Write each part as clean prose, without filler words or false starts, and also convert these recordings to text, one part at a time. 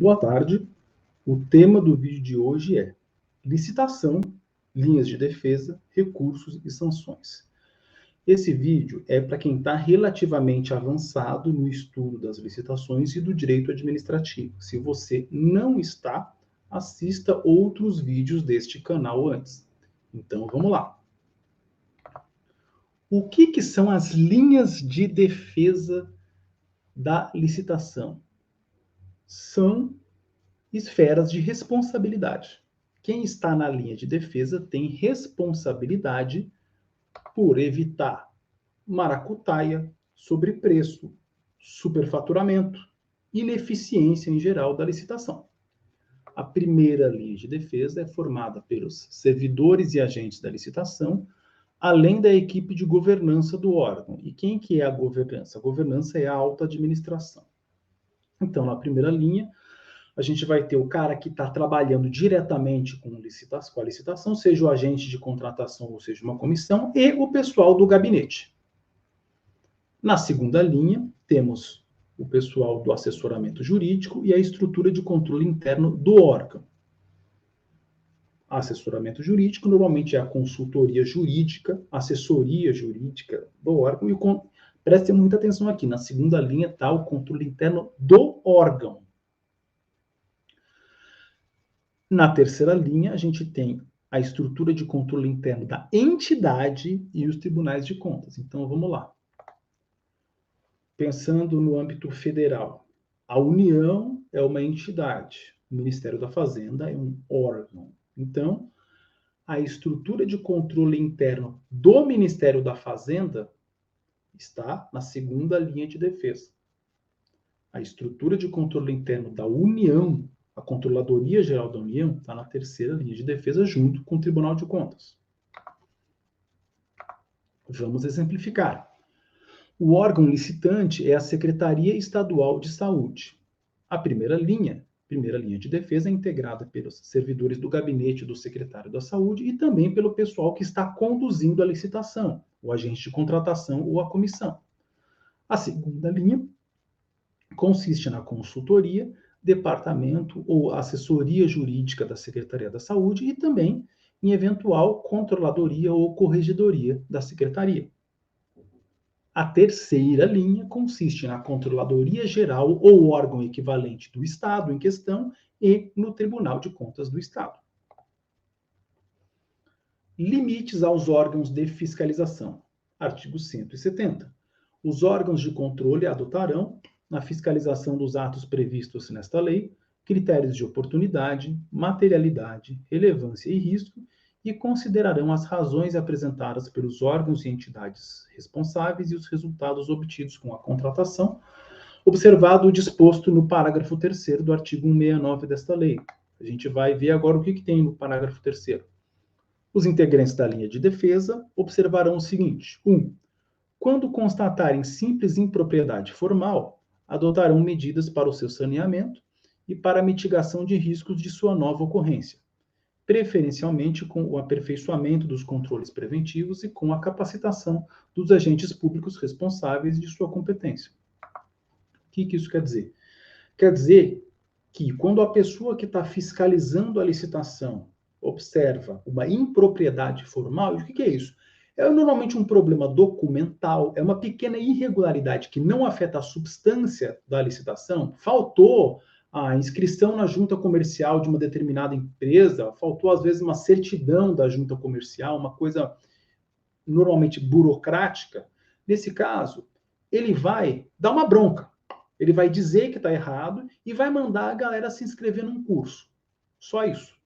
Boa tarde. O tema do vídeo de hoje é licitação, linhas de defesa, recursos e sanções. Esse vídeo é para quem está relativamente avançado no estudo das licitações e do direito administrativo. Se você não está, assista outros vídeos deste canal antes. Então, vamos lá. O que são as linhas de defesa da licitação? São esferas de responsabilidade. Quem está na linha de defesa tem responsabilidade por evitar maracutaia, sobrepreço, superfaturamento, ineficiência em geral da licitação. A primeira linha de defesa é formada pelos servidores e agentes da licitação, além da equipe de governança do órgão. E quem que é a governança? A governança é a alta administração. Então, na primeira linha, a gente vai ter o cara que está trabalhando diretamente com a licitação, seja o agente de contratação ou seja uma comissão, e o pessoal do gabinete. Na segunda linha, temos o pessoal do assessoramento jurídico e a estrutura de controle interno do órgão. Assessoramento jurídico normalmente é a consultoria jurídica, assessoria jurídica do órgão. E prestem muita atenção aqui, na segunda linha está o controle interno do órgão. Na terceira linha, a gente tem a estrutura de controle interno da entidade e os tribunais de contas. Então, vamos lá. Pensando no âmbito federal, a União é uma entidade, o Ministério da Fazenda é um órgão. Então, a estrutura de controle interno do Ministério da Fazenda está na segunda linha de defesa. A estrutura de controle interno da União, a Controladoria Geral da União, está na terceira linha de defesa, junto com o Tribunal de Contas. Vamos exemplificar. O órgão licitante é a Secretaria Estadual de Saúde. A primeira linha de defesa é integrada pelos servidores do gabinete do secretário da Saúde e também pelo pessoal que está conduzindo a licitação, o agente de contratação ou a comissão. A segunda linha consiste na consultoria, departamento ou assessoria jurídica da Secretaria da Saúde e também em eventual controladoria ou corregedoria da Secretaria. A terceira linha consiste na Controladoria Geral ou órgão equivalente do Estado em questão e no Tribunal de Contas do Estado. Limites aos órgãos de fiscalização. Artigo 170. Os órgãos de controle adotarão, na fiscalização dos atos previstos nesta lei, critérios de oportunidade, materialidade, relevância e risco e considerarão as razões apresentadas pelos órgãos e entidades responsáveis e os resultados obtidos com a contratação, observado o disposto no parágrafo 3º do artigo 169 desta lei. A gente vai ver agora o que tem no parágrafo 3º. Os integrantes da linha de defesa observarão o seguinte: 1. Quando constatarem simples impropriedade formal, adotarão medidas para o seu saneamento e para a mitigação de riscos de sua nova ocorrência, preferencialmente com o aperfeiçoamento dos controles preventivos e com a capacitação dos agentes públicos responsáveis de sua competência. O que isso quer dizer? Quer dizer que quando a pessoa que está fiscalizando a licitação observa uma impropriedade formal, o que é isso? É normalmente um problema documental, é uma pequena irregularidade que não afeta a substância da licitação, faltou a inscrição na junta comercial de uma determinada empresa, faltou às vezes uma certidão da junta comercial, uma coisa normalmente burocrática. Nesse caso, ele vai dar uma bronca, ele vai dizer que está errado e vai mandar a galera se inscrever num curso. Só isso.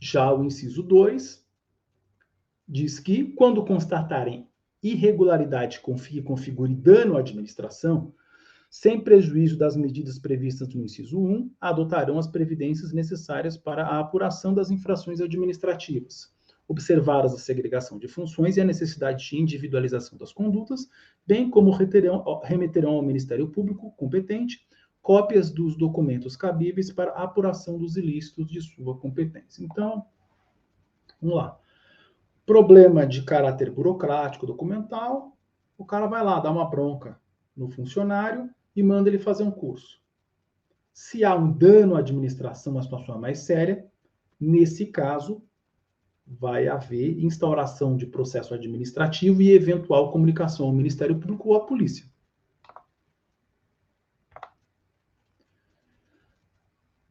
Já o inciso 2 diz que, quando constatarem irregularidade que configure dano à administração, sem prejuízo das medidas previstas no inciso 1, adotarão as previdências necessárias para a apuração das infrações administrativas, observadas a segregação de funções e a necessidade de individualização das condutas, bem como remeterão ao Ministério Público competente cópias dos documentos cabíveis para a apuração dos ilícitos de sua competência. Então, vamos lá. Problema de caráter burocrático, documental, o cara vai lá dar uma bronca no funcionário, e manda ele fazer um curso. Se há um dano à administração, uma situação mais séria, nesse caso, vai haver instauração de processo administrativo e eventual comunicação ao Ministério Público ou à polícia.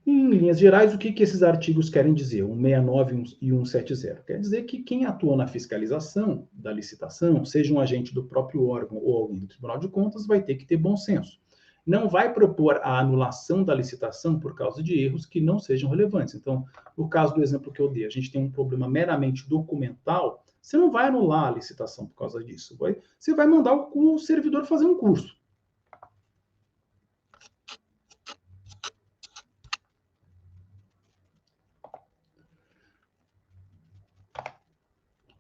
Em linhas gerais, o que esses artigos querem dizer, 169 e 170? Quer dizer que quem atua na fiscalização da licitação, seja um agente do próprio órgão ou alguém do Tribunal de Contas, vai ter que ter bom senso. Não vai propor a anulação da licitação por causa de erros que não sejam relevantes. Então, no caso do exemplo que eu dei, a gente tem um problema meramente documental, você não vai anular a licitação por causa disso. Você vai mandar o servidor fazer um curso.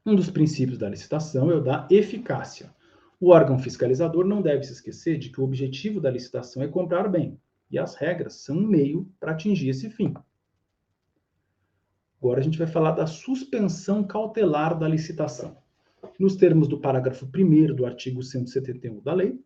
Um dos princípios da licitação é o da eficácia. O órgão fiscalizador não deve se esquecer de que o objetivo da licitação é comprar bem, e as regras são um meio para atingir esse fim. Agora a gente vai falar da suspensão cautelar da licitação. Nos termos do parágrafo 1º do artigo 171 da lei,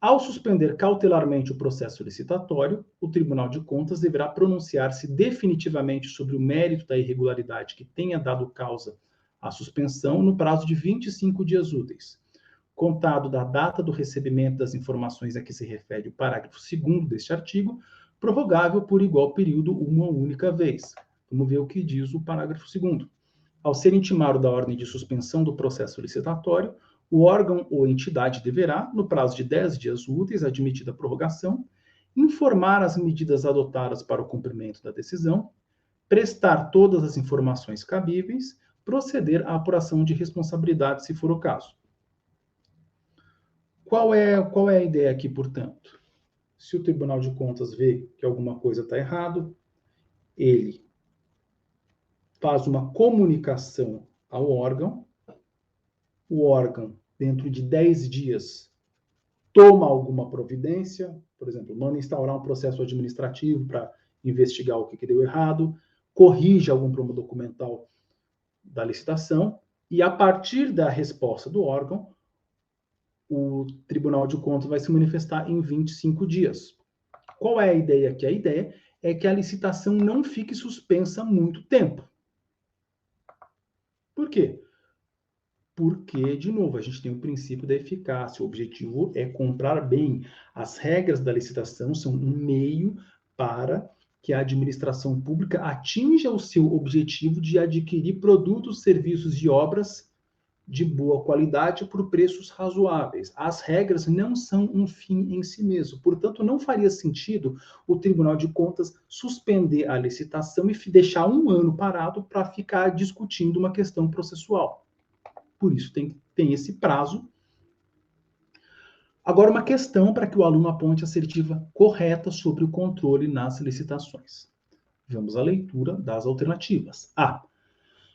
ao suspender cautelarmente o processo licitatório, o Tribunal de Contas deverá pronunciar-se definitivamente sobre o mérito da irregularidade que tenha dado causa à suspensão no prazo de 25 dias úteis, contado da data do recebimento das informações a que se refere o parágrafo 2º deste artigo, prorrogável por igual período uma única vez. Vamos ver o que diz o parágrafo 2º. Ao ser intimado da ordem de suspensão do processo licitatório, o órgão ou entidade deverá, no prazo de 10 dias úteis, admitida a prorrogação, informar as medidas adotadas para o cumprimento da decisão, prestar todas as informações cabíveis, proceder à apuração de responsabilidade, se for o caso. Qual é a ideia aqui, portanto? Se o Tribunal de Contas vê que alguma coisa está errado, ele faz uma comunicação ao órgão, o órgão, dentro de 10 dias, toma alguma providência, por exemplo, manda instaurar um processo administrativo para investigar o que deu errado, corrige algum problema documental da licitação, e a partir da resposta do órgão, o Tribunal de Contas vai se manifestar em 25 dias. Qual é a ideia aqui? A ideia é que a licitação não fique suspensa muito tempo. Por quê? Porque, de novo, a gente tem o princípio da eficácia. O objetivo é comprar bem. As regras da licitação são um meio para que a administração pública atinja o seu objetivo de adquirir produtos, serviços e obras de boa qualidade por preços razoáveis. As regras não são um fim em si mesmo. Portanto, não faria sentido o Tribunal de Contas suspender a licitação e deixar um ano parado para ficar discutindo uma questão processual. Por isso tem esse prazo. Agora, uma questão para que o aluno aponte a assertiva correta sobre o controle nas licitações. Vamos à leitura das alternativas.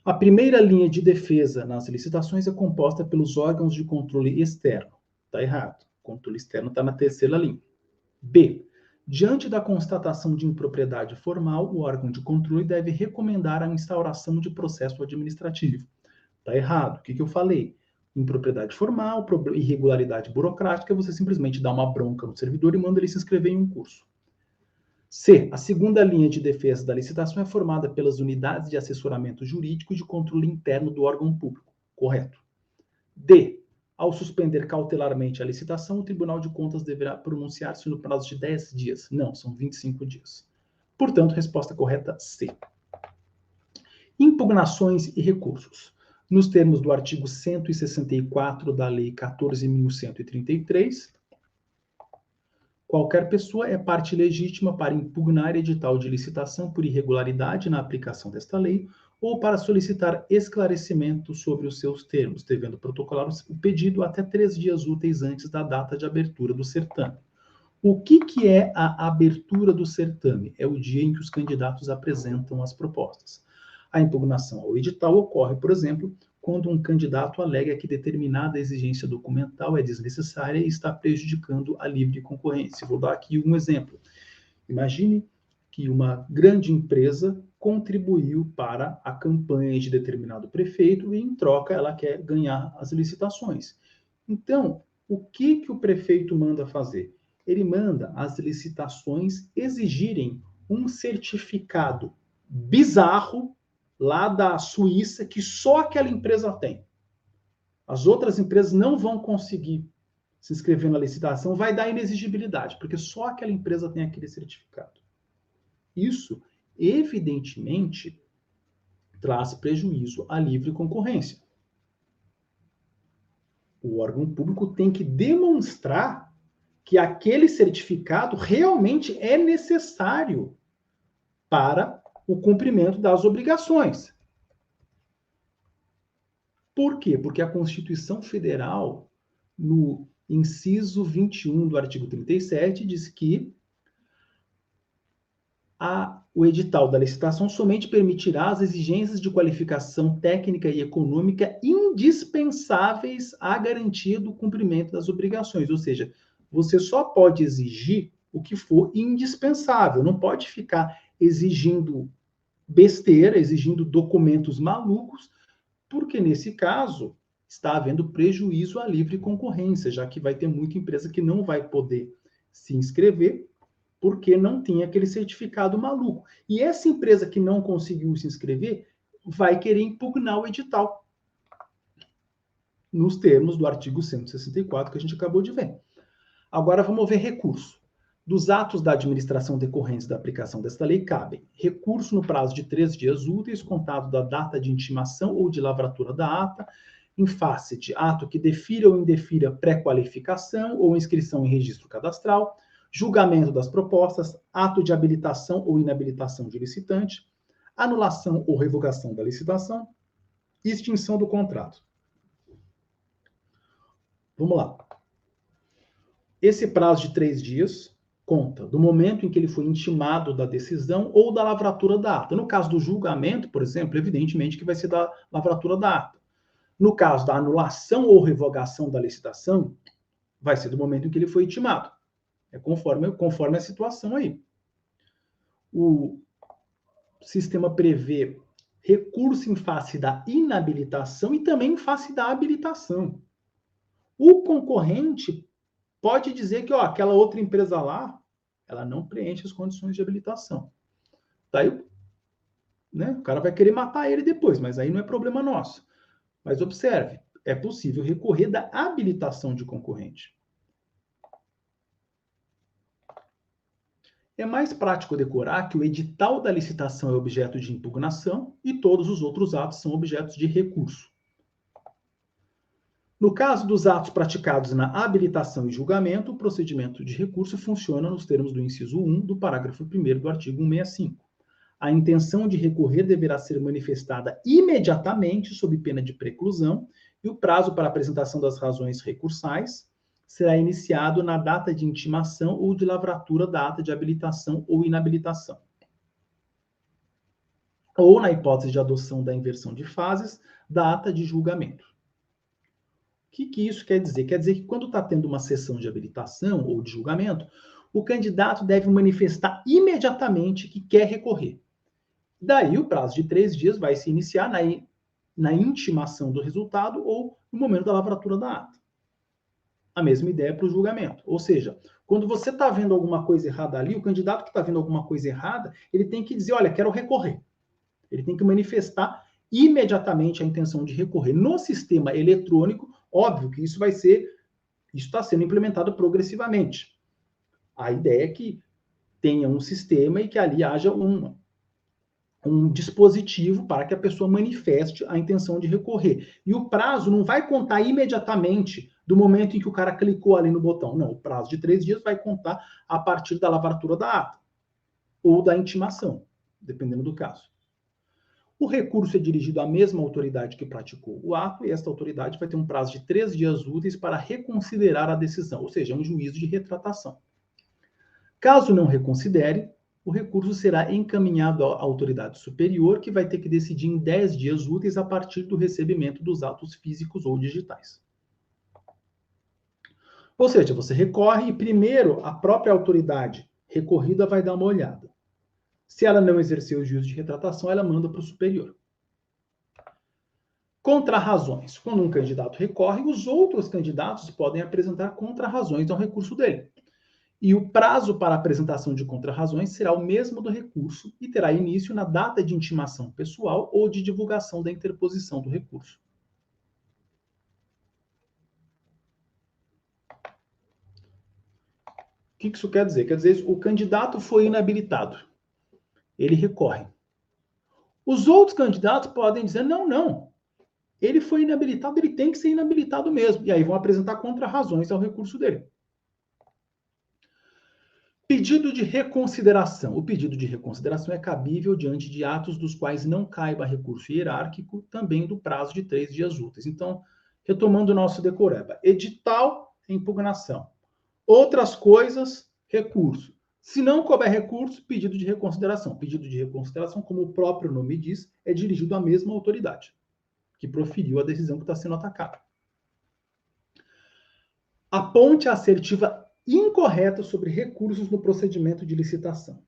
A primeira linha de defesa nas licitações é composta pelos órgãos de controle externo. Está errado. O controle externo está na terceira linha. B. Diante da constatação de impropriedade formal, o órgão de controle deve recomendar a instauração de processo administrativo. Está errado. O que eu falei? Impropriedade formal, irregularidade burocrática, você simplesmente dá uma bronca no servidor e manda ele se inscrever em um curso. C. A segunda linha de defesa da licitação é formada pelas unidades de assessoramento jurídico e de controle interno do órgão público. Correto. D. Ao suspender cautelarmente a licitação, o Tribunal de Contas deverá pronunciar-se no prazo de 10 dias. Não, são 25 dias. Portanto, resposta correta C. Impugnações e recursos. Nos termos do artigo 164 da Lei 14.133, qualquer pessoa é parte legítima para impugnar edital de licitação por irregularidade na aplicação desta lei ou para solicitar esclarecimento sobre os seus termos, devendo protocolar o pedido até 3 dias úteis antes da data de abertura do certame. O que é a abertura do certame? É o dia em que os candidatos apresentam as propostas. A impugnação ao edital ocorre, por exemplo, quando um candidato alega que determinada exigência documental é desnecessária e está prejudicando a livre concorrência. Vou dar aqui um exemplo. Imagine que uma grande empresa contribuiu para a campanha de determinado prefeito e, em troca, ela quer ganhar as licitações. Então, o que o prefeito manda fazer? ele manda as licitações exigirem um certificado bizarro lá da Suíça que só aquela empresa tem. As outras empresas não vão conseguir se inscrever na licitação, vai dar inexigibilidade, porque só aquela empresa tem aquele certificado. Isso, evidentemente, traz prejuízo à livre concorrência. O órgão público tem que demonstrar que aquele certificado realmente é necessário para o cumprimento das obrigações. Por quê? Porque a Constituição Federal, no inciso 21 do artigo 37, diz que o edital da licitação somente permitirá as exigências de qualificação técnica e econômica indispensáveis à garantia do cumprimento das obrigações. Ou seja, você só pode exigir o que for indispensável, não pode ficar exigindo besteira, exigindo documentos malucos, porque nesse caso está havendo prejuízo à livre concorrência, já que vai ter muita empresa que não vai poder se inscrever porque não tem aquele certificado maluco. E essa empresa que não conseguiu se inscrever vai querer impugnar o edital, nos termos do artigo 164 que a gente acabou de ver. Agora vamos ver recurso. Dos atos da administração decorrentes da aplicação desta lei cabem recurso no prazo de 3 dias úteis, contado da data de intimação ou de lavratura da ata, em face de ato que defira ou indefira pré-qualificação ou inscrição em registro cadastral, julgamento das propostas, ato de habilitação ou inabilitação de licitante, anulação ou revogação da licitação, extinção do contrato. Vamos lá. Esse prazo de 3 dias conta do momento em que ele foi intimado da decisão ou da lavratura da ata. No caso do julgamento, por exemplo, evidentemente que vai ser da lavratura da ata. No caso da anulação ou revogação da licitação, vai ser do momento em que ele foi intimado. É conforme a situação aí. O sistema prevê recurso em face da inabilitação e também em face da habilitação. O concorrente pode dizer que aquela outra empresa lá, ela não preenche as condições de habilitação. Daí, o cara vai querer matar ele depois, mas aí não é problema nosso. Mas observe, é possível recorrer da habilitação de concorrente. É mais prático decorar que o edital da licitação é objeto de impugnação e todos os outros atos são objetos de recurso. No caso dos atos praticados na habilitação e julgamento, o procedimento de recurso funciona nos termos do inciso 1 do parágrafo 1º do artigo 165. A intenção de recorrer deverá ser manifestada imediatamente sob pena de preclusão e o prazo para apresentação das razões recursais será iniciado na data de intimação ou de lavratura da ata de habilitação ou inabilitação. Ou, na hipótese de adoção da inversão de fases, da ata de julgamento. O que isso quer dizer? Quer dizer que quando está tendo uma sessão de habilitação ou de julgamento, o candidato deve manifestar imediatamente que quer recorrer. Daí o prazo de 3 dias vai se iniciar na intimação do resultado ou no momento da lavratura da ata. A mesma ideia para o julgamento. Ou seja, quando você está vendo alguma coisa errada ali, o candidato que está vendo alguma coisa errada, ele tem que dizer, olha, quero recorrer. Ele tem que manifestar imediatamente a intenção de recorrer. No sistema eletrônico, óbvio que isso está sendo implementado progressivamente. A ideia é que tenha um sistema e que ali haja um dispositivo para que a pessoa manifeste a intenção de recorrer. E o prazo não vai contar imediatamente do momento em que o cara clicou ali no botão. Não, o prazo de 3 dias vai contar a partir da lavratura da ata ou da intimação, dependendo do caso. O recurso é dirigido à mesma autoridade que praticou o ato e esta autoridade vai ter um prazo de 3 dias úteis para reconsiderar a decisão, ou seja, um juízo de retratação. Caso não reconsidere, o recurso será encaminhado à autoridade superior, que vai ter que decidir em 10 dias úteis a partir do recebimento dos atos físicos ou digitais. Ou seja, você recorre e primeiro a própria autoridade recorrida vai dar uma olhada. Se ela não exercer o juízo de retratação, ela manda para o superior. Contrarrazões. Quando um candidato recorre, os outros candidatos podem apresentar contrarrazões ao recurso dele. E o prazo para a apresentação de contrarrazões será o mesmo do recurso e terá início na data de intimação pessoal ou de divulgação da interposição do recurso. O que isso quer dizer? Quer dizer, o candidato foi inabilitado. Ele recorre. Os outros candidatos podem dizer, não. Ele foi inabilitado, ele tem que ser inabilitado mesmo. E aí vão apresentar contrarrazões ao recurso dele. Pedido de reconsideração. O pedido de reconsideração é cabível diante de atos dos quais não caiba recurso hierárquico, também do prazo de 3 dias úteis. Então, retomando o nosso decoreba. Edital, impugnação. Outras coisas, recurso. Se não couber recurso, pedido de reconsideração. Pedido de reconsideração, como o próprio nome diz, é dirigido à mesma autoridade que proferiu a decisão que está sendo atacada. Aponte a assertiva incorreta sobre recursos no procedimento de licitação.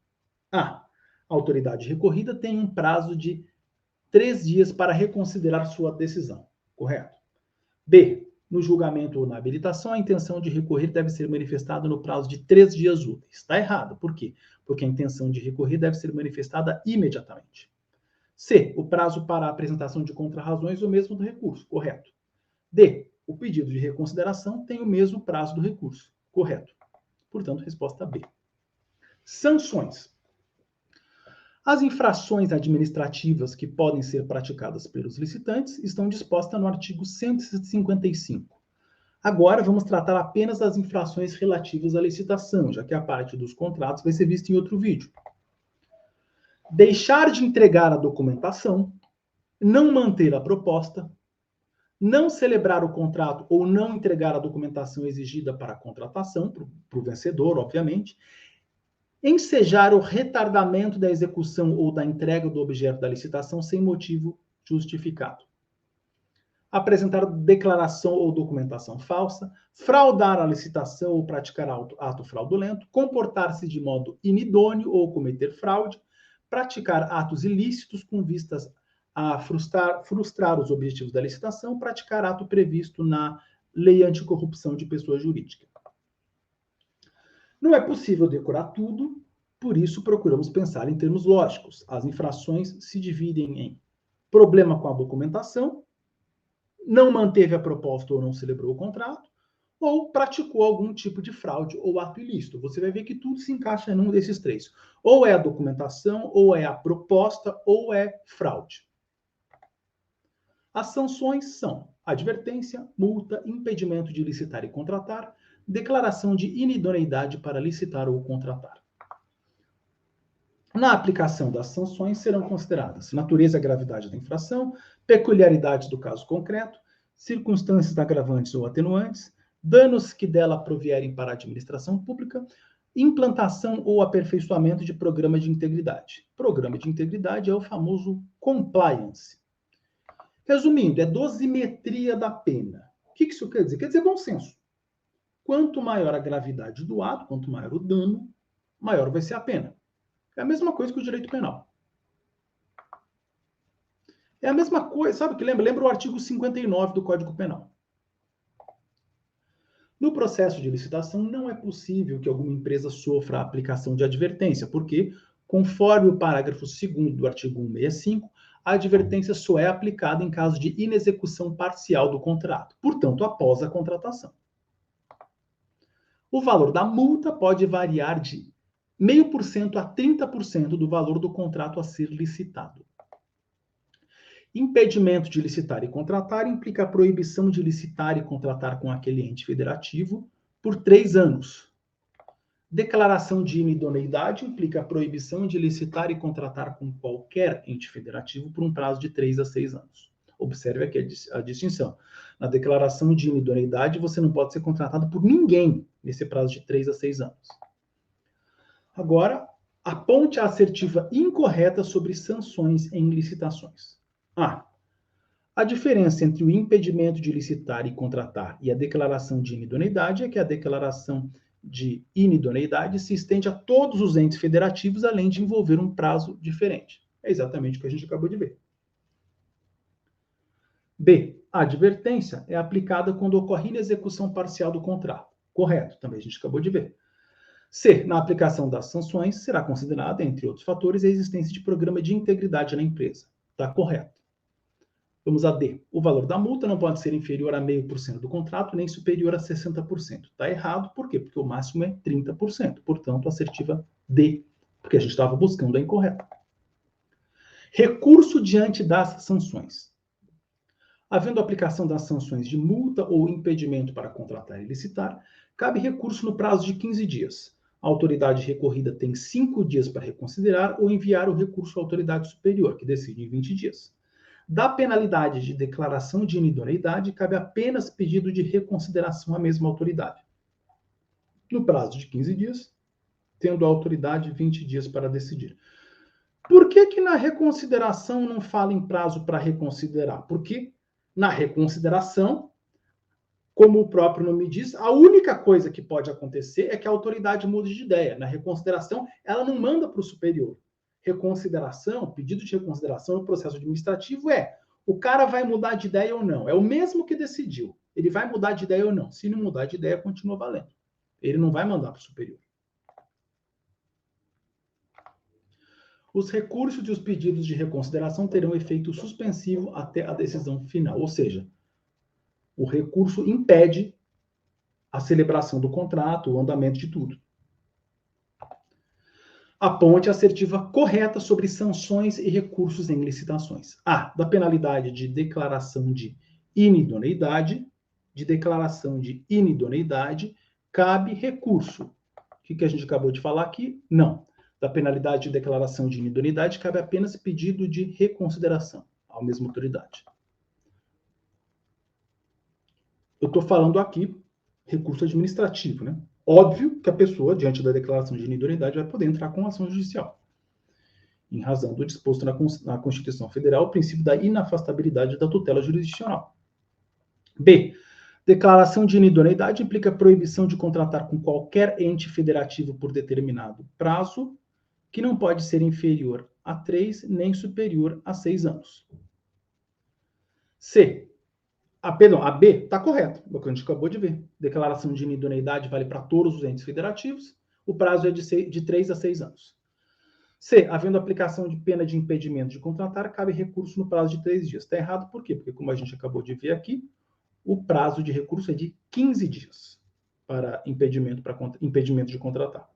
A autoridade recorrida tem um prazo de 3 dias para reconsiderar sua decisão. Correto? B. No julgamento ou na habilitação, a intenção de recorrer deve ser manifestada no prazo de 3 dias úteis. Está errado. Por quê? Porque a intenção de recorrer deve ser manifestada imediatamente. C. O prazo para a apresentação de contrarrazões é o mesmo do recurso. Correto. D. O pedido de reconsideração tem o mesmo prazo do recurso. Correto. Portanto, resposta B. Sanções. As infrações administrativas que podem ser praticadas pelos licitantes estão dispostas no artigo 155. Agora vamos tratar apenas das infrações relativas à licitação, já que a parte dos contratos vai ser vista em outro vídeo. Deixar de entregar a documentação, não manter a proposta, não celebrar o contrato ou não entregar a documentação exigida para a contratação, para o vencedor, obviamente, ensejar o retardamento da execução ou da entrega do objeto da licitação sem motivo justificado, apresentar declaração ou documentação falsa, fraudar a licitação ou praticar ato fraudulento, comportar-se de modo inidôneo ou cometer fraude, praticar atos ilícitos com vistas a frustrar os objetivos da licitação, praticar ato previsto na Lei Anticorrupção de Pessoa Jurídica. Não é possível decorar tudo, por isso procuramos pensar em termos lógicos. As infrações se dividem em problema com a documentação, não manteve a proposta ou não celebrou o contrato, ou praticou algum tipo de fraude ou ato ilícito. Você vai ver que tudo se encaixa em um desses três. Ou é a documentação, ou é a proposta, ou é fraude. As sanções são advertência, multa, impedimento de licitar e contratar, declaração de inidoneidade para licitar ou contratar. Na aplicação das sanções serão consideradas natureza e gravidade da infração, peculiaridades do caso concreto, circunstâncias agravantes ou atenuantes, danos que dela provierem para a administração pública, implantação ou aperfeiçoamento de programa de integridade. Programa de integridade é o famoso compliance. Resumindo, é dosimetria da pena. O que isso quer dizer? Quer dizer bom senso. Quanto maior a gravidade do ato, quanto maior o dano, maior vai ser a pena. É a mesma coisa que o direito penal. É a mesma coisa, sabe o que lembra? Lembra o artigo 59 do Código Penal. No processo de licitação, não é possível que alguma empresa sofra a aplicação de advertência, porque, conforme o parágrafo 2º do artigo 165, a advertência só é aplicada em caso de inexecução parcial do contrato, portanto, após a contratação. O valor da multa pode variar de 0,5% a 30% do valor do contrato a ser licitado. Impedimento de licitar e contratar implica a proibição de licitar e contratar com aquele ente federativo por 3 anos. Declaração de inidoneidade implica a proibição de licitar e contratar com qualquer ente federativo por um prazo de 3 a 6 anos. Observe aqui a distinção. Na declaração de inidoneidade, você não pode ser contratado por ninguém nesse prazo de 3 a 6 anos. Agora, aponte a assertiva incorreta sobre sanções em licitações. A diferença entre o impedimento de licitar e contratar e a declaração de inidoneidade é que a declaração de inidoneidade se estende a todos os entes federativos, além de envolver um prazo diferente. É exatamente o que a gente acabou de ver. B. A advertência é aplicada quando ocorre inexecução parcial do contrato. Correto, também a gente acabou de ver. C. Na aplicação das sanções, será considerada, entre outros fatores, a existência de programa de integridade na empresa. Está correto. Vamos a D. O valor da multa não pode ser inferior a 0,5% do contrato, nem superior a 60%. Está errado, por quê? Porque o máximo é 30%. Portanto, assertiva D, porque a gente estava buscando a incorreta. Recurso diante das sanções. Havendo aplicação das sanções de multa ou impedimento para contratar e licitar, cabe recurso no prazo de 15 dias. A autoridade recorrida tem 5 dias para reconsiderar ou enviar o recurso à autoridade superior, que decide em 20 dias. Da penalidade de declaração de inidoneidade, cabe apenas pedido de reconsideração à mesma autoridade. No prazo de 15 dias, tendo a autoridade 20 dias para decidir. Por que na reconsideração não fala em prazo para reconsiderar? Porque na reconsideração, como o próprio nome diz, a única coisa que pode acontecer é que a autoridade mude de ideia. Na reconsideração, ela não manda para o superior. Reconsideração, pedido de reconsideração no processo administrativo o cara vai mudar de ideia ou não. É o mesmo que decidiu. Ele vai mudar de ideia ou não. Se não mudar de ideia, continua valendo. Ele não vai mandar para o superior. Os recursos e os pedidos de reconsideração terão efeito suspensivo até a decisão final. Ou seja, o recurso impede a celebração do contrato, o andamento de tudo. Aponte a assertiva correta sobre sanções e recursos em licitações. A. Da penalidade de declaração de inidoneidade. De declaração de inidoneidade, cabe recurso. O que a gente acabou de falar aqui? Não. Da penalidade de declaração de inidoneidade, cabe apenas pedido de reconsideração à mesma autoridade. Eu estou falando aqui recurso administrativo, né? Óbvio que a pessoa, diante da declaração de inidoneidade, vai poder entrar com ação judicial, em razão do disposto na Constituição Federal, o princípio da inafastabilidade da tutela jurisdicional. B. Declaração de inidoneidade implica proibição de contratar com qualquer ente federativo por determinado prazo, que não pode ser inferior a 3 nem superior a 6 anos. C. A B está correto, é o que a gente acabou de ver. Declaração de inidoneidade vale para todos os entes federativos. O prazo é de 3 a 6 anos. C. Havendo aplicação de pena de impedimento de contratar, cabe recurso no prazo de 3 dias. Está errado por quê? Porque, como a gente acabou de ver aqui, o prazo de recurso é de 15 dias para impedimento de contratar.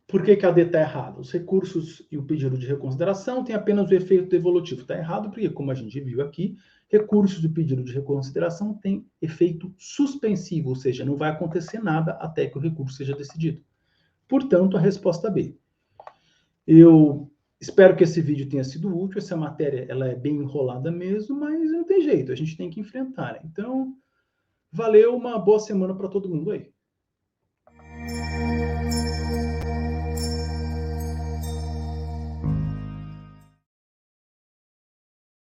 Por que a D está errada? Os recursos e o pedido de reconsideração têm apenas o efeito devolutivo. Está errado porque, como a gente viu aqui, recursos e pedido de reconsideração têm efeito suspensivo, ou seja, não vai acontecer nada até que o recurso seja decidido. Portanto, a resposta B. Eu espero que esse vídeo tenha sido útil. Essa matéria ela é bem enrolada mesmo, mas não tem jeito, a gente tem que enfrentar. Então, valeu, uma boa semana para todo mundo aí.